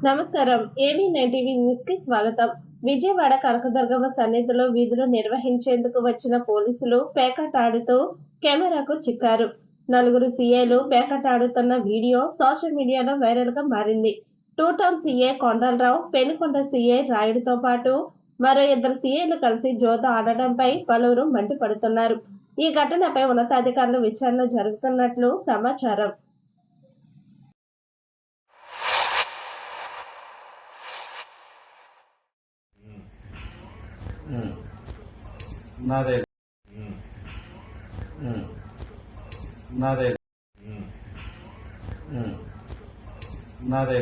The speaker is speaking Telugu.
నమస్కారం. ఏబీ నైన్ టీవీ న్యూస్ కి స్వాగతం. విజయవాడ కనకదుర్గమ్మ సన్నిధిలో విధులు నిర్వహించేందుకు వచ్చిన పోలీసులు పేకాటాడుతూ కెమెరాకు చిక్కారు. నలుగురు సీఐలు పేకాటాడుతున్న వీడియో సోషల్ మీడియాలో వైరల్ గా మారింది. Two town CI Kondalarao, Penukonda CI రాయుడుతో పాటు మరో ఇద్దరు సీఐలు కలిసి జోద ఆడడంపై పలువురు మండిపడుతున్నారు. ఈ ఘటనపై ఉన్నతాధికారులు విచారణ జరుగుతున్నట్లు సమాచారం. నాదే నాదే నాదే